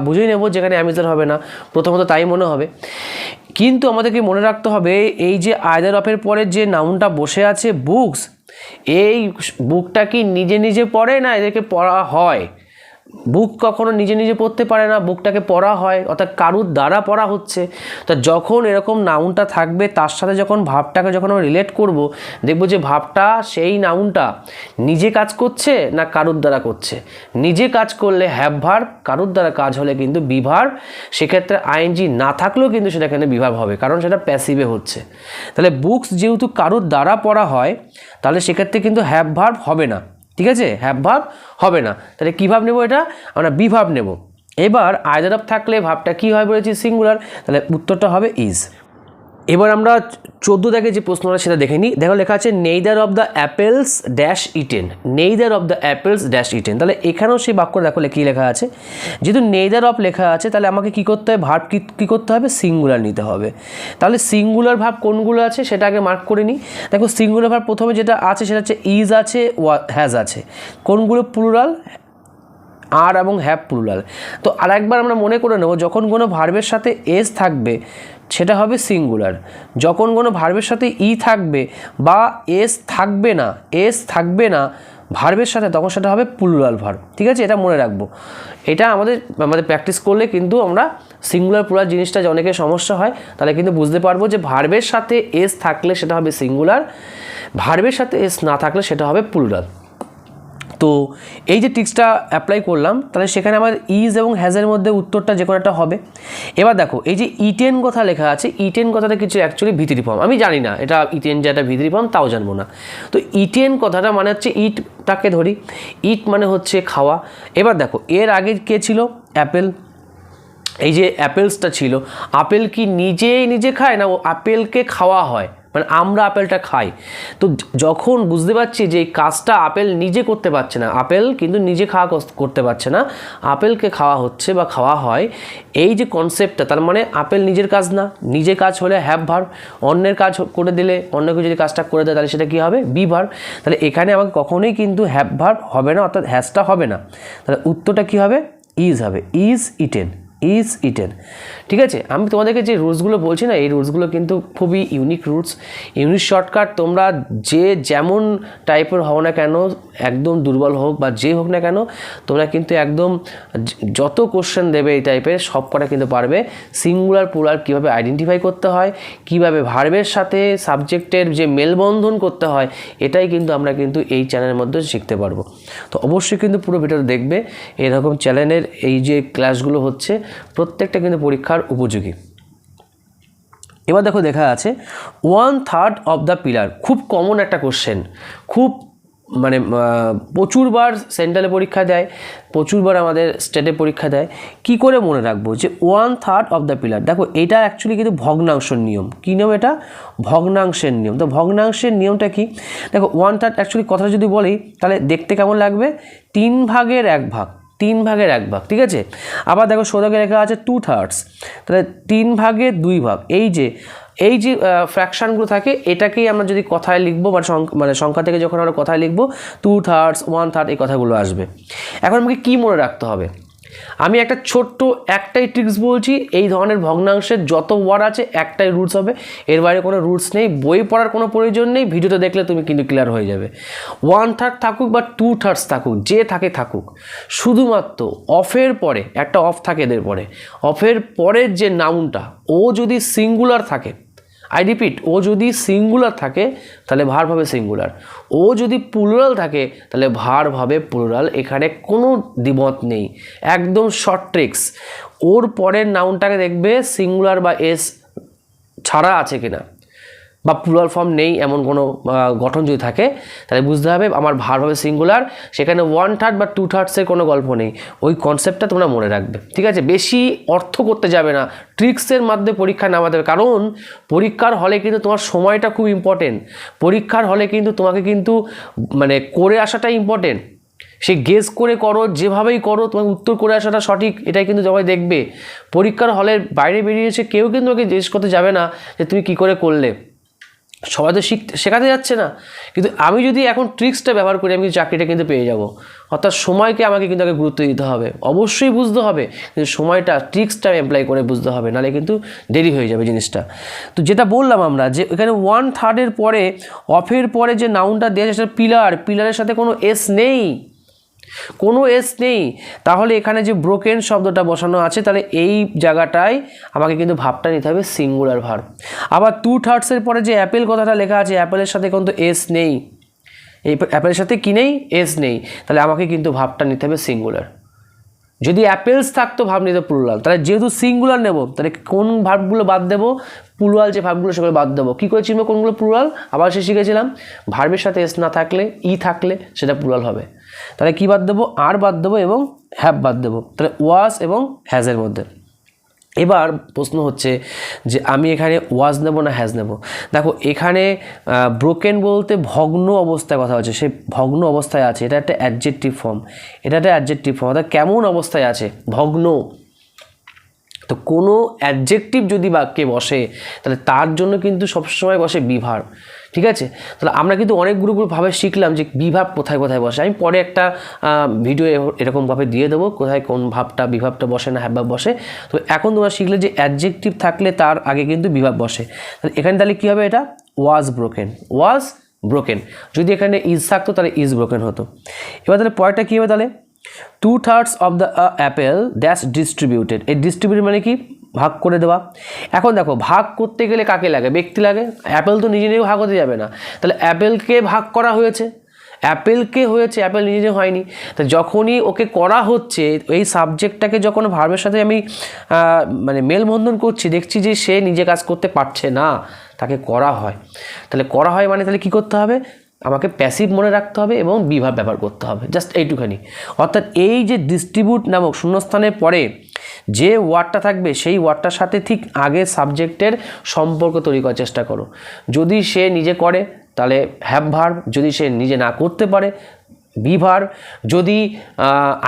বুঝেই নেব যেখানে অ্যামিজার হবে না, প্রথমত তাই মনে হবে। কিন্তু আমাদেরকে মনে রাখতে হবে এই যে আইদার অফের পরে যে নাউনটা বসে আছে বুকস, এই বুকটা কি নিজে নিজে পড়ে না এদেরকে পড়া হয়? বুক কখনো নিজে নিজে পড়তে পারে না, বুকটাকে পড়া হয়, অর্থাৎ কারুর দ্বারা পড়া হচ্ছে। তো যখন এরকম নাউনটা থাকবে তার সাথে যখন ভাবটাকে যখন আমরা রিলেট করব, দেখব যে ভাবটা সেই নাউনটা নিজে কাজ করছে না কারুর দ্বারা করছে। নিজে কাজ করলে হ্যাভ ভার্ব, কারুর দ্বারা কাজ হলে কিন্তু বি ভার্ব। সেক্ষেত্রে আইএনজি না থাকলেও কিন্তু সেটা এখানে বি ভার্ব হবে, কারণ সেটা প্যাসিভে হচ্ছে। তাহলে বুকস যেহেতু কারুর দ্বারা পড়া হয় তাহলে সেক্ষেত্রে কিন্তু হ্যাভ ভার্ব হবে না, ঠিক আছে, হ্যাভ ভার্ব হবে না। তাহলে কী ভাব নেব? এটা আমরা বি ভার্ব নেব। এবার আইদার অফ থাকলে ভাবটা কী হয় বলেছি? সিঙ্গুলার, তাহলে উত্তরটা হবে ইজ। এবার আমরা 14 দাগে যে প্রশ্নটা সেটা দেখে নিই। দেখো লেখা আছে neither of the apples dash eaten, neither of the apples dash eaten. তাহলে এখানেও সেই বাক্য দেখো কী লেখা আছে, যেহেতু নেইদার অফ লেখা আছে তাহলে আমাকে কী করতে হবে? ভার্ব কী করতে হবে? সিঙ্গুলার নিতে হবে। তাহলে সিঙ্গুলার ভার্ব কোনগুলো আছে সেটা আগে মার্ক করে নিই। দেখো সিঙ্গুলার ভার্ব প্রথমে যেটা আছে সেটা হচ্ছে ইজ আছে, হ্যাজ আছে। কোনগুলো প্লুরাল? আর এবং হ্যাভ প্লুরাল। তো আরেকবার আমরা মনে করে নেব, যখন কোনো ভার্বের সাথে এস থাকবে সেটা হবে সিঙ্গুলার, যখন কোনো ভার্বের সাথে ই থাকবে বা এস থাকবে না ভার্বের সাথে তখন সেটা হবে প্লুরাল ভার্ব, ঠিক আছে? এটা মনে রাখবো। এটা আমাদের প্র্যাকটিস করলে কিন্তু আমরা সিঙ্গুলার প্লুরাল জিনিসটা যে অনেকের সমস্যা হয় তাহলে কিন্তু বুঝতে পারবো যে ভার্বের সাথে এস থাকলে সেটা হবে সিঙ্গুলার, ভার্বের সাথে এস না থাকলে সেটা হবে প্লুরাল। তো এই যে ট্রিক্সটা অ্যাপ্লাই করলাম, তাহলে সেখানে আমার ইজ এবং হ্যাজের মধ্যে উত্তরটা যে কোনো একটা হবে। এবার দেখো এই যে ইটেন কথা লেখা আছে, ইটেন কথাটা কিছু অ্যাকচুয়ালি ভিতরি ফর্ম, আমি জানি না এটা ইটেন যে একটা ভিতরি ফর্ম তাও জানবো না। তো ইটেন কথাটা মানে হচ্ছে ইটটাকে ধরি, ইট মানে হচ্ছে খাওয়া। এবার দেখো এর আগে কে ছিল? অ্যাপেল। এই যে অ্যাপেলসটা ছিল, আপেল কি নিজে খায় না ও আপেলকে খাওয়া হয়, মানে আমরা আপেলটা খাই। তো যখন বুঝতে পারছি যে এই কাজটা আপেল নিজে করতে পারছে না, আপেল কিন্তু নিজে খাওয়া করতে পারছে না, আপেলকে খাওয়া হচ্ছে বা খাওয়া হয়, এই যে কনসেপ্টটা, তার মানে আপেল নিজের কাজ না, নিজে কাজ হলে হ্যাভ ভার্ব, অন্যের কাজ করে দিলে, অন্যকে যদি কাজটা করে দেয় তাহলে সেটা কী হবে? Be verb. তাহলে এখানে আমাকে কখনোই কিন্তু হ্যাভ ভার্ব হবে না, অর্থাৎ হ্যাজটা হবে না। তাহলে উত্তরটা কী হবে? ইজ হবে, ইজ ইটেন, ইজ ইটেন। ঠিক আছে, আমি তোমাদেরকে যে রুলসগুলো বলছি না, এই রুলসগুলো কিন্তু খুবই ইউনিক রুলস, ইউনিক শর্টকাট। তোমরা যে যেমন টাইপের হও না কেন, একদম দুর্বল হোক বা যে হোক না কেন, তোমরা কিন্তু একদম যত কোশ্চেন দেবে এই টাইপের সব কটা কিন্তু পারবে। সিঙ্গুলার প্লুরাল কীভাবে আইডেন্টিফাই করতে হয়, কীভাবে ভার্বের সাথে সাবজেক্টের যে মেলবন্ধন করতে হয়, এটাই কিন্তু আমরা কিন্তু এই চ্যানেলের মধ্যে শিখতে পারবো। তো অবশ্যই কিন্তু পুরো ভিডিওটা দেখবে। এরকম চ্যানেলের এই যে ক্লাসগুলো হচ্ছে প্রত্যেকটা কিন্তু পরীক্ষার উপযোগী। এবার দেখো দেখা আছে 1/3 অফ দ্য পিলার, খুব কমন একটা কোশ্চেন, খুব মানে প্রচুরবার সেন্ট্রালে পরীক্ষা দেয়, প্রচুরবার আমাদের স্টেটে পরীক্ষা দেয়। কি করে মনে রাখবো যে 1/3 অফ দ্য পিলার? দেখো এটা অ্যাকচুয়ালি কিন্তু ভগ্নাংশের নিয়ম। কী নিয়ম এটা? ভগ্নাংশের নিয়ম। তো ভগ্নাংশের নিয়মটা কি? দেখো 1/3 অ্যাকচুয়ালি কথাটা যদি বলি তাহলে দেখতে কেমন লাগবে? 3 ভাগের 1 ভাগ, 3 ভাগের 1 ভাগ, ঠিক আছে। আবার দেখো শতকে লেখা আছে 2/3, তাহলে 3 ভাগের 2 ভাগ। এই যে ফ্র্যাকশানগুলো থাকে এটাকেই আমরা যদি কথায় লিখবো, মানে সংখ্যা থেকে যখন আমরা কথায় লিখবো 2/3, 1/3 এই কথাগুলো আসবে। এখন আমাকে কী মনে রাখতে হবে? আমি একটা ছোট্ট একটাই ট্রিক্স বলছি, এই ধরনের ভগ্নাংশের যত ওয়ার্ড আছে একটাই রুলস হবে, এর বাইরে কোনো রুলস নেই, বই পড়ার কোনো প্রয়োজন নেই, ভিডিওটা দেখলে তুমি কিন্তু ক্লিয়ার হয়ে যাবে। 1/3 থাকুক বা 2/3 থাকুক, যে থাকে থাকুক, শুধুমাত্র অফের পরে একটা অফ থাকে, এদের পরে অফের পরের যে নাউনটা ও যদি সিঙ্গুলার থাকে, আই রিপিট, ও যদি সিঙ্গুলার থাকে তাহলে ভার্ব হবে সিঙ্গুলার, ও যদি প্লুরাল থাকে তাহলে ভার্ব হবে প্লুরাল। এখানে কোনো দ্বিমত নেই, একদম শর্ট ট্রিক্স। ওর পরের নাউনটাকে দেখবে সিঙ্গুলার বা এস ছাড়া আছে কিনা, বা প্লুরাল ফর্ম নেই এমন কোনো গঠন যদি থাকে তাহলে বুঝতে হবে আমার ভার্ব হবে সিঙ্গুলার। সেখানে 1/3 বা 2/3 কোনো গল্প নেই, ওই কনসেপ্টটা তোমরা মনে রাখবে। ঠিক আছে, বেশি অর্থ করতে যাবে না, ট্রিক্সের মাধ্যমে পরীক্ষা নামাতে হবে। কারণ পরীক্ষার হলে কিন্তু তোমার সময়টা খুব ইম্পর্টেন্ট, পরীক্ষার হলে কিন্তু তোমাকে কিন্তু মানে করে আসাটা ইম্পর্টেন্ট। সে গেস করে করো, যেভাবেই করো, তোমার উত্তর করে আসাটা সঠিক, এটাই কিন্তু সবাই দেখবে। পরীক্ষার হলের বাইরে বেরিয়েছে কেউ কিন্তু ওকে জিজ্ঞেস করতে যাবে না যে তুমি কী করে করলে, সবাই তো শেখাতে যাচ্ছে না। কিন্তু আমি যদি এখন ট্রিক্সটা ব্যবহার করি, আমি কিন্তু চাকরিটা কিন্তু পেয়ে যাব। অর্থাৎ সময়কে আমাকে কিন্তু আগে গুরুত্ব দিতে হবে, অবশ্যই বুঝতে হবে, কিন্তু সময়টা ট্রিক্সটা অ্যাপ্লাই করে বুঝতে হবে, নাহলে কিন্তু দেরি হয়ে যাবে জিনিসটা। তো যেটা বললাম আমরা যে এখানে 1/3 পরে অফের পরে যে নাউনটা দেওয়া আছে সেটা পিলার, পিলারের সাথে কোনো এস নেই, কোনো এস নেই। তাহলে এখানে যে ব্রোকেন শব্দটা বসানো আছে, তাহলে এই জায়গাটায় আমাকে কিন্তু ভাবটা নিতে হবে সিঙ্গুলার ভার্ব। আবার 2/3 পরে যে অ্যাপেল কথাটা লেখা আছে, অ্যাপেলের সাথে কিন্তু এস নেই, এই অ্যাপেলের সাথে কি নেই? এস নেই। তাহলে আমাকে কিন্তু ভাবটা নিতে হবে সিঙ্গুলার। যদি অ্যাপেলস থাকতো ভাব নিতে প্লুরাল, তাহলে যেহেতু সিঙ্গুলার নেব তাহলে কোন ভার্বগুলো বাদ দেবো? প্লুরাল যে ভার্বগুলো সেগুলো বাদ দেবো। কী করে চিনবো কোনগুলো প্লুরাল? আবার সে শিখেছিলাম, ভার্বের সাথে এস না থাকলে, ই থাকলে সেটা প্লুরাল হবে। তাহলে কী বাদ দেবো? আর বাদ দেবো এবং হ্যাভ বাদ দেবো। তাহলে ওয়াজ এবং হ্যাজের মধ্যে। এবার প্রশ্ন হচ্ছে যে আমি এখানে ওয়াজ নেব না হ্যাজ নেব। দেখো এখানে ব্রোকেন বলতে ভগ্ন অবস্থায় কথা হচ্ছে, সে ভগ্ন অবস্থায় আছে, এটা একটা অ্যাডজেক্টিভ ফর্ম, এটা একটা অ্যাডজেক্টিভ ফর্ম, অর্থাৎ কেমন অবস্থায় আছে? ভগ্ন। তো কোনো অ্যাডজেক্টিভ যদি বাক্যে বসে তাহলে তার জন্য কিন্তু সবসময় বসে বিভার। ঠিক আছে, তাহলে আমরা কিন্তু অনেক গ্রুপভাবে শিখলাম যে বিভাব কোথায় কোথায় বসে। আমি পরে একটা ভিডিও এরকমভাবে দিয়ে দেবো কোথায় কোন ভাবটা বিভাবটা বসে না হ্যাভাব বসে। তো এখন তোমরা শিখলে যে অ্যাডজেক্টিভ থাকলে তার আগে কিন্তু বিভাব বসে। তাহলে এখানে তাহলে কী হবে? এটা ওয়াজ ব্রোকেন, ওয়াজ ব্রোকেন। যদি এখানে ইজ থাকতো তাহলে ইজ ব্রোকেন হতো। এবার তাহলে পরেরটা কী হবে? তাহলে 2/3 of the Apple dash distributed. এই ডিস্ট্রিবিউট মানে কি? ভাগ করে দেওয়া। এখন দেখো ভাগ করতে গেলে কাকে লাগে? ব্যক্তি লাগে। অ্যাপেল তো নিজে নিজে ভাগ হতে যাবে না, তাহলে অ্যাপেলকে ভাগ করা হয়েছে, অ্যাপেলকে হয়েছে, অ্যাপেল নিজে হয়নি। তো যখনই ওকে করা হচ্ছে, এই সাবজেক্টটাকে যখন ভার্বের সাথে আমি মানে মেলবন্ধন করছি, দেখছি যে সে নিজে কাজ করতে পারছে না, তাকে করা হয়। তাহলে করা হয় মানে তাহলে কী করতে হবে, আমাকে প্যাসিভ মনে রাখতে হবে এবং বি ভার্ব ব্যবহার করতে হবে, জাস্ট এইটুখানি। অর্থাৎ এই যে ডিস্ট্রিবিউট নামক শূন্যস্থানের পরে যে ওয়ার্ডটা থাকবে সেই ওয়ার্ডটার সাথে ঠিক আগে সাবজেক্টের সম্পর্ক তৈরি করার চেষ্টা করো। যদি সে নিজে করে তাহলে হ্যাভ ভার্ব, যদি সে নিজে না করতে পারে বি ভার্ব, যদি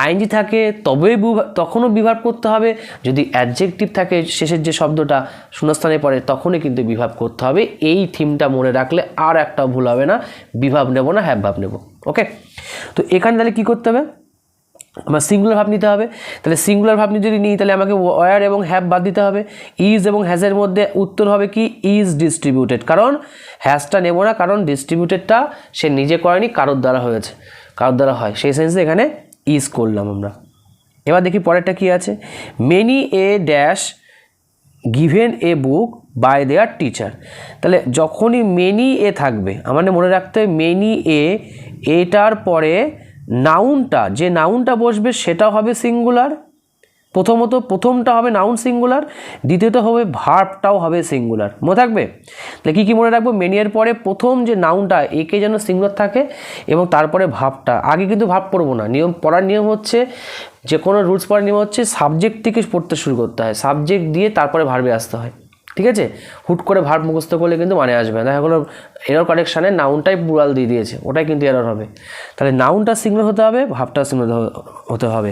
আইএনজি থাকে তবেই তখনও বি ভার্ব করতে হবে, যদি অ্যাডজেক্টিভ থাকে শেষের যে শব্দটা শূন্যস্থানে পড়ে তখনই কিন্তু বি ভার্ব করতে হবে। এই থিমটা মনে রাখলে আর একটা ভুল হবে না, বি ভার্ব নেব না, হ্যাভ ভার্ব নেব। ওকে, তো এখানে তাহলে কী করতে হবে, আমার সিঙ্গুলার ভাব নিতে হবে। তাহলে সিঙ্গুলার ভাব যদি নিই তাহলে আমাকে ওয়ার এবং হ্যাভ বাদ দিতে হবে। ইজ এবং হ্যাজের মধ্যে উত্তর হবে কি ইজ ডিস্ট্রিবিউটেড, কারণ হ্যাজটা নেব না, কারণ ডিস্ট্রিবিউটেডটা সে নিজে করেনি, কারোর দ্বারা হয়েছে, কারোর দ্বারা হয়, সেই সেন্সে এখানে ইজ করলাম আমরা। এবার দেখি পরেরটা কি আছে, many a dash given a book by their teacher. তাহলে যখনই মেনি এ থাকবে আমাদের মনে রাখতে হবে মেনি এ, এটার পরে নাউনটা, যে নাউনটা বসবে সেটা হবে সিঙ্গুলার। প্রথমটা হবে নাউন সিঙ্গুলার, দ্বিতীয়ত হবে ভার্বটাও হবে সিঙ্গুলার, মনে থাকবে। তাহলে কী কী মনে রাখবো, মেনি এর পরে প্রথম যে নাউনটা একে যেন সিঙ্গুলার থাকে এবং তারপরে ভার্বটা, আগে কিন্তু ভার্ব পড়বো না, পড়ার নিয়ম হচ্ছে, যে কোনো রুলস পড়ার নিয়ম হচ্ছে সাবজেক্ট থেকে পড়তে শুরু করতে হয়, সাবজেক্ট দিয়ে তারপরে ভার্বে আসতে হয়, ঠিক আছে। হুট করে ভার্ব মুখস্থ করলে কিন্তু মানে আসবে না, দেখা গেলো এরর কারেকশানে নাউনটাই প্লুরাল দিয়ে দিয়েছে, ওটাই কিন্তু এরর হবে। তাহলে নাউনটা সিঙ্গুলার হতে হবে, ভার্বটা সিঙ্গুলার হতে হবে।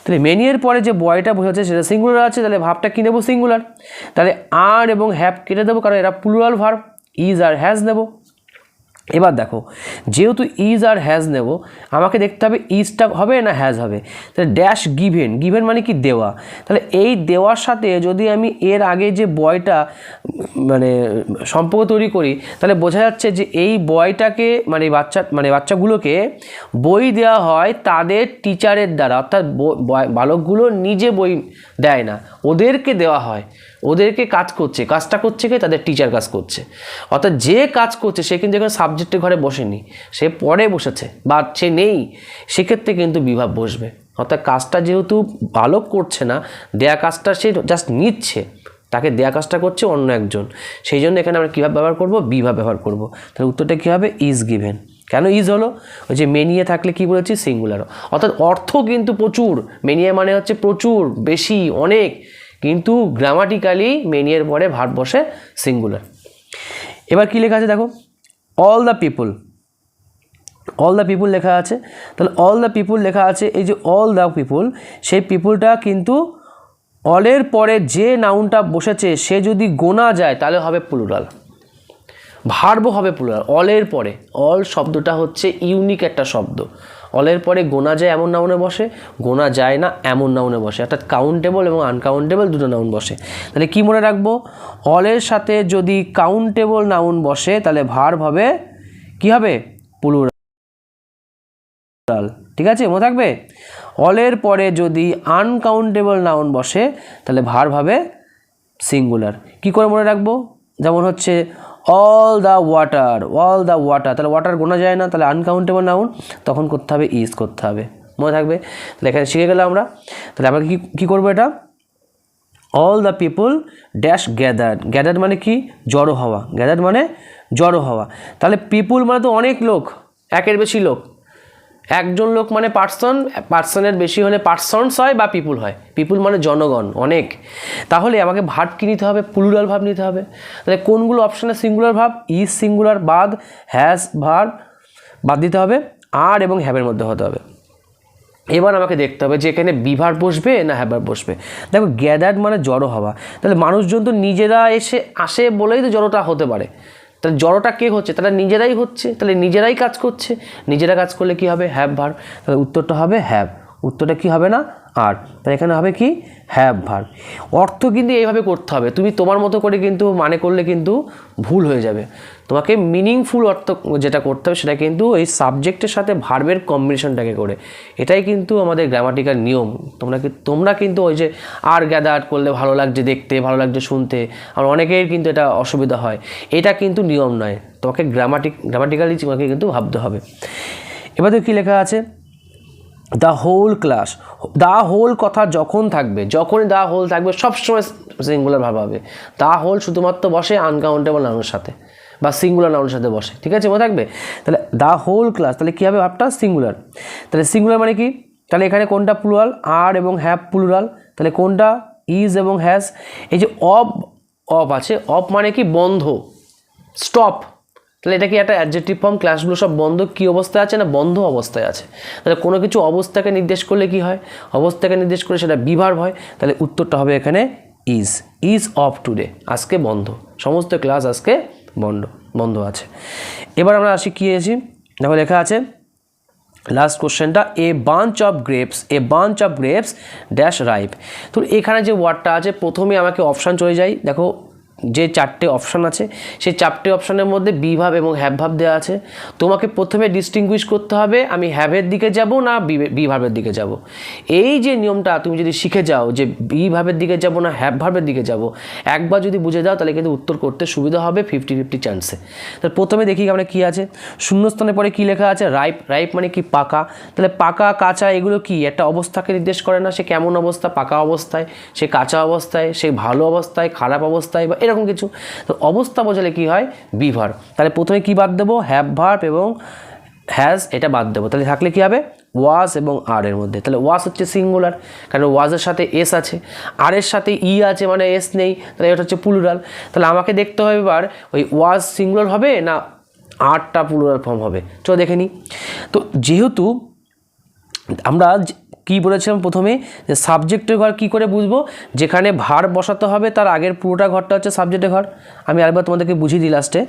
তাহলে মেনি এর পরে যে বয়টা বোঝাচ্ছে সেটা সিঙ্গুলার আছে, তাহলে ভার্বটা কী নেবো, সিঙ্গুলার। তাহলে আর এবং হ্যাভ কেটে দেবো, কারণ এরা প্লুরাল ভার্ব, ইজ আর হ্যাজ নেবো। এবার দেখো, যেহেতু ইজ আর হ্যাজ নেব, আমাকে দেখতে হবে ইজটা হবে না হ্যাজ হবে। তাহলে ড্যাশ গিভেন, গিভেন মানে কি দেওয়া, তাহলে এই দেওয়ার সাথে যদি আমি এর আগে যে বয়টা মানে সম্পর্ক তৈরি করি, তাহলে বোঝা যাচ্ছে যে এই বয়টাকে মানে বাচ্চাগুলোকে বই দেওয়া হয় তাদের টিচারের দ্বারা, অর্থাৎ বালকগুলো নিজে বই দেয় না, ওদেরকে দেওয়া হয়, ওদেরকে কাজ করছে, কাজটা করছে কে, তাদের টিচার কাজ করছে। অর্থাৎ যে কাজ করছে সে কিন্তু এখানে সাবজেক্টের ঘরে বসেনি, সে পরে বসেছে বা সে নেই, সেক্ষেত্রে কিন্তু বিভাব বসবে। অর্থাৎ কাজটা যেহেতু বালক করছে না, দেয়া কাজটা সে জাস্ট নিচ্ছে, তাকে দেয়া কাজটা করছে অন্য একজন, সেই জন্য এখানে আমরা কীভাবে ব্যবহার করব, বিভাব ব্যবহার করব। তাহলে উত্তরটা কী হবে, ইজ গিভেন। কেন ইজ হলো, ওই যে মেনিয়ে থাকলে কি বলেছি, সিঙ্গুলার। অর্থাৎ অর্থ কিন্তু প্রচুর, মেনিয়ে মানে হচ্ছে প্রচুর, বেশি, অনেক, কিন্তু গ্রামাটিক্যালি মেনিয়ের পরে ভার্ব বসে সিঙ্গুলার। এবার কি লেখা আছে দেখো, all the people, all the people লেখা আছে। তাহলে অল দ্য পিপুল লেখা আছে, এই যে অল দ্য পিপুল, সেই পিপুলটা কিন্তু অলের পরে যে নাউনটা বসেছে সে যদি গোনা যায় তাহলে হবে প্লুরাল, ভার্বও হবে প্লুরাল। অলের পরে, অল শব্দটা হচ্ছে ইউনিক একটা শব্দ, অলের পরে গোনা যায় এমন নাউনে বসে, গোনা যায় না এমন নাউনে বসে, অর্থাৎ কাউন্টেবল এবং আনকাউন্টেবল দুটো নাউন বসে। তাহলে কি মনে রাখবো, অলের সাথে যদি কাউন্টেবল নাউন বসে তাহলে ভার্ব হবে কি হবে, প্লুরাল, ঠিক আছে, মনে থাকবে। অলের পরে যদি আনকাউন্টেবল নাউন বসে তাহলে ভার্ব হবে সিঙ্গুলার। কি করে মনে রাখবো, যেমন হচ্ছে all the water, all the water, তাহলে ওয়াটার গোনা যায় না, তাহলে আনকাউন্টেবল নাউন, তখন করতে হবে ইজ করতে হবে, মনে থাকবে। তাহলে এখানে শিখে গেলাম আমরা। তাহলে আমরা কী করবো, এটা all the people dash gathered, gathered মানে কি, জড়ো হওয়া, গ্যাদার্ড মানে জড়ো হওয়া। তাহলে পিপুল মানে তো অনেক লোক, একের বেশি লোক, একজন লোক মানে পার্সন, পার্সনের বেশি হলে পার্সনস হয় বা পিপুল হয়, পিপুল মানে জনগণ, অনেক। তাহলে আমাকে ভার্ব কী নিতে হবে, প্লুরাল ভার্ব নিতে হবে। তাহলে কোনগুলো অপশানে সিঙ্গুলার ভার্ব, ইজ সিঙ্গুলার বাদ, হ্যাজ ভার্ব বাদ দিতে হবে, আর এবং হ্যাভের মধ্যে হতে হবে। এবার আমাকে দেখতে হবে যে এখানে বি ভার্ব বসবে না হ্যাভ ভার্ব বসবে। দেখো গ্যাদার্ড মানে জড়ো হওয়া, তাহলে মানুষজন তো নিজেরা আসে বলেই তো জড়োটা হতে পারে, তাহলে জড়োটা কে হচ্ছে, তারা নিজেরাই হচ্ছে, তাহলে নিজেরাই কাজ করছে, নিজেরা কাজ করলে কি হবে, হ্যাভ ভার্ব। তাহলে উত্তরটা হবে হ্যাভ, উত্তরটা কি হবে না আর, তাহলে এখানে হবে কি হ্যাভ ভার্ব। অর্থ কিন্তু এইভাবে করতে হবে, তুমি তোমার মতো করে কিন্তু মানে করলে কিন্তু ভুল হয়ে যাবে। তোমাকে মিনিংফুল অর্থ যেটা করতে হবে সেটা কিন্তু এই সাবজেক্টের সাথে ভার্বের কম্বিনেশনটাকে করে, এটাই কিন্তু আমাদের গ্রামাটিক্যাল নিয়ম। তোমরা কিন্তু ওই যে আর গ্যাদার করলে ভালো লাগছে দেখতে, ভালো লাগছে শুনতে, আর অনেকের কিন্তু এটা অসুবিধা হয়, এটা কিন্তু নিয়ম নয়, তোমাকে গ্রামাটিক্যালি তোমাকে কিন্তু ভাবতে হবে। এবার তো কী লেখা আছে, the whole class. The whole কথা যখন থাকবে, যখনই দ্য হোল থাকবে সবসময় সিঙ্গুলার ভাব হবে। দ্য হোল শুধুমাত্র বসে আনকাউন্টেবল নাউনের সাথে বা সিঙ্গুলার নাউনের সাথে বসে, ঠিক আছে, মনে থাকবে। তাহলে দ্য হোল ক্লাস, তাহলে কী হবে ভাবটা সিঙ্গুলার। তাহলে সিঙ্গুলার মানে কি, তাহলে এখানে কোনটা প্লুরাল, আর এবং হ্যাভ প্লুরাল, তাহলে কোনটা ইজ এবং হ্যাজ। এই যে অফ আছে, অফ মানে কি বন্ধ, স্টপ, তাহলে এটা কি একটা অ্যাডজেক্টিভ ফর্ম, ক্লাসগুলো সব বন্ধ, কি অবস্থায় আছে না বন্ধ অবস্থায় আছে। তাহলে কোনো কিছু অবস্থাকে নির্দেশ করলে কি হয়, অবস্থাকে নির্দেশ করলে সেটা বিভার্ব হয়। তাহলে উত্তরটা হবে এখানে ইজ অফ টুডে, আজকে বন্ধ, সমস্ত ক্লাস আজকে বন্ধ আছে। এবার আমরা আসি কি এসেছি, দেখো লেখা আছে লাস্ট কোশ্চেনটা, a bunch of grapes dash ripe. তো এখানে যে ওয়ার্ডটা আছে প্রথমে আমাকে অপশান চলে যাই, দেখো যে 4টে অপশান আছে সেই 4টে অপশানের মধ্যে বি ভাব এবং হ্যাভ ভাব দেওয়া আছে। তোমাকে প্রথমে ডিস্টিংগুইশ করতে হবে আমি হ্যাভের দিকে যাব না বি ভাবের দিকে যাব। এই যে নিয়মটা তুমি যদি শিখে যাও যে বি ভাবের দিকে যাব না হ্যাভ ভাবের দিকে যাব, একবার যদি বুঝে যাও তাহলে কিন্তু উত্তর করতে সুবিধা হবে 50-50 চান্সে। তাহলে প্রথমে দেখি আমরা কী আছে, শূন্যস্থানের পরে কী লেখা আছে, রাইপ মানে কি পাকা। তাহলে পাকা কাঁচা এগুলো কি একটা অবস্থাকে নির্দেশ করে না, সে কেমন অবস্থা, পাকা অবস্থায়, সে কাঁচা অবস্থায়, সে ভালো অবস্থায়, খারাপ অবস্থায় বা এরকম কিছু। তো অবস্থা বোঝালে কি হয় বি ভার্ব। তাহলে প্রথমে কি বাদ দেবো, হ্যাভ ভার্ব এবং হ্যাজ এটা বাদ দেবো। তাহলে থাকলে কি হবে ওয়াজ এবং আর এর মধ্যে। তাহলে ওয়াজ হচ্ছে সিঙ্গুলার, কারণ ওয়াজের সাথে এস আছে, আর এর সাথে ই আছে মানে এস নেই, তাহলে এটা হচ্ছে প্লুরাল। তাহলে আমাকে দেখতে হবে এবার ওই ওয়াজ সিঙ্গুলার হবে না আরটা প্লুরাল ফর্ম হবে, চলো দেখে নিই। তো যেহেতু আমরা কি বলেছিলাম প্রথমে যে সাবজেক্টের ঘর কি করে বুঝবো, যেখানে ভার্ব বসাতে হবে তার আগের পুরোটা ঘরটা হচ্ছে সাবজেক্টের ঘর। আমি আরেকবার তোমাদেরকে বুঝিয়ে দিই লাস্টে,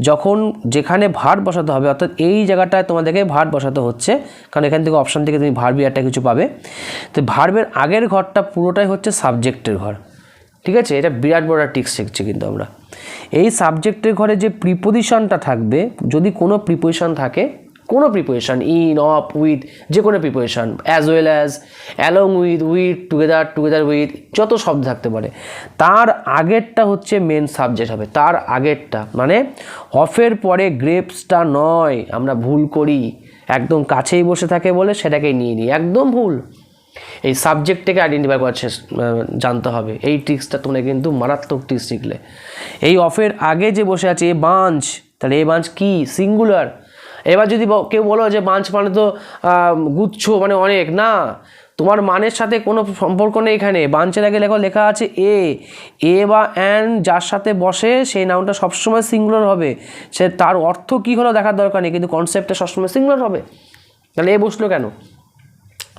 যখন যেখানে ভার্ব বসাতে হবে অর্থাৎ এই জায়গাটায় তোমাদেরকে ভার্ব বসাতে হচ্ছে, কারণ এখান থেকে অপশান থেকে তুমি ভার্বই একটা কিছু পাবে। তো ভার্বের আগের ঘরটা পুরোটাই হচ্ছে সাবজেক্টের ঘর, ঠিক আছে। এটা বিরাট বড় টিক্স শিখছি কিন্তু আমরা। এই সাবজেক্টের ঘরে যে প্রিপোজিশনটা থাকবে, যদি কোনো প্রিপোজিশন থাকে, কোনো প্রিপোজিশন ইন অফ উইথ, যে কোনো preposition as well as, along with, together with, যত শব্দ থাকতে পারে, তার আগেরটা হচ্ছে মেন সাবজেক্ট হবে। তার আগেরটা মানে অফের পরে গ্রেপসটা নয়, আমরা ভুল করি, একদম কাছেই বসে থাকে বলে সেটাকেই নিয়ে নিই, একদম ভুল। এই সাবজেক্টটাকে আইডেন্টিফাই করার জানতে হবে। এই ট্রিক্সটা তোমরা কিন্তু মারাত্মক ট্রিক্স শিখলে। এই অফের আগে যে বসে আছে এ বাঞ্চ, তাহলে এ বাঞ্চ কি সিঙ্গুলার। এবার যদি কেউ বলো যে বাঞ্চ মানে তো গুচ্ছ মানে অনেক, না, তোমার মানের সাথে কোনো সম্পর্ক নেই এখানে। বাঞ্চের আগে লেখা আছে এ বা অ্যান যার সাথে বসে সেই নাউনটা সবসময় সিঙ্গুলার হবে। সে তার অর্থ কী হলো দেখার দরকার নেই, কিন্তু কনসেপ্টটা সবসময় সিঙ্গুলার হবে। তাহলে এ বসলো কেন,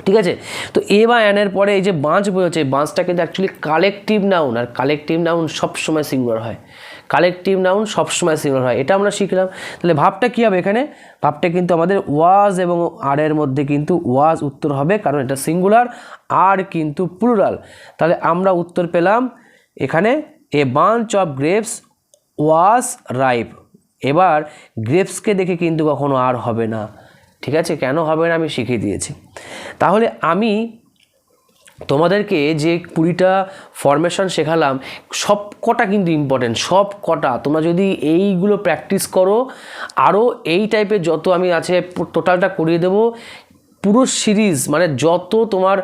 ঠিক আছে। তো এ বা অ্যানের পরে এই যে বাঞ্চ বলেছে, বাঞ্চটা কিন্তু অ্যাকচুয়ালি কালেকটিভ নাউন, আর কালেকটিভ নাউন সবসময় সিঙ্গুলার হয়, কালেকটিভ নাউন সবসময় সিঙ্গুলার হয়, এটা আমরা শিখলাম। তাহলে ভাবটা কী হবে এখানে, ভাবটা কিন্তু আমাদের ওয়াজ এবং আর এর মধ্যে কিন্তু ওয়াজ উত্তর হবে, কারণ এটা সিঙ্গুলার, আর কিন্তু প্লুরাল। তাহলে আমরা উত্তর পেলাম এখানে a bunch of grapes was ripe. এবার গ্রেপসকে দেখে কিন্তু কখনো আর হবে না, ঠিক আছে, কেন হবে না আমি শিখিয়ে দিয়েছি। তাহলে আমি তোমাদেরকে যে 20টা ফরমেশন শেখালাম সব কটা কিন্তু ইম্পর্টেন্ট, সব কটা। তোমরা যদি এইগুলো প্র্যাকটিস করো, আরও এই টাইপের যত আমি আছে টোটালটা করিয়ে দেবো। পুরো সিরিজ মানে যত তোমার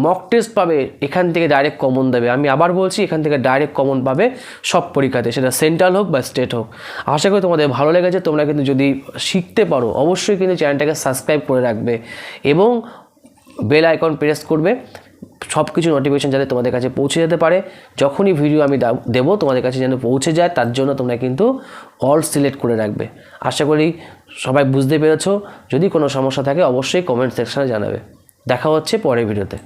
মক টেস্ট পাবে এখান থেকে ডাইরেক্ট কমন দেবে। আমি আবার বলছি, এখান থেকে ডাইরেক্ট কমন পাবে সব পরীক্ষাতে, সেটা সেন্ট্রাল হোক বা স্টেট হোক। আশা করি তোমাদের ভালো লেগেছে। তোমরা কিন্তু যদি শিখতে পারো অবশ্যই কিন্তু চ্যানেলটাকে সাবস্ক্রাইব করে রাখবে এবং বেল আইকন প্রেস করবে, সব কিছু নোটিফিকেশান যাতে তোমাদের কাছে পৌঁছে যেতে পারে। যখনই ভিডিও আমি দেবো তোমাদের কাছে যেন পৌঁছে যায়, তার জন্য তোমরা কিন্তু অল সিলেক্ট করে রাখবে। আশা করি সবাই বুঝতে পেরেছো। যদি কোনো সমস্যা থাকে অবশ্যই কমেন্ট সেকশানে জানাবে। দেখা হচ্ছে পরের ভিডিওতে।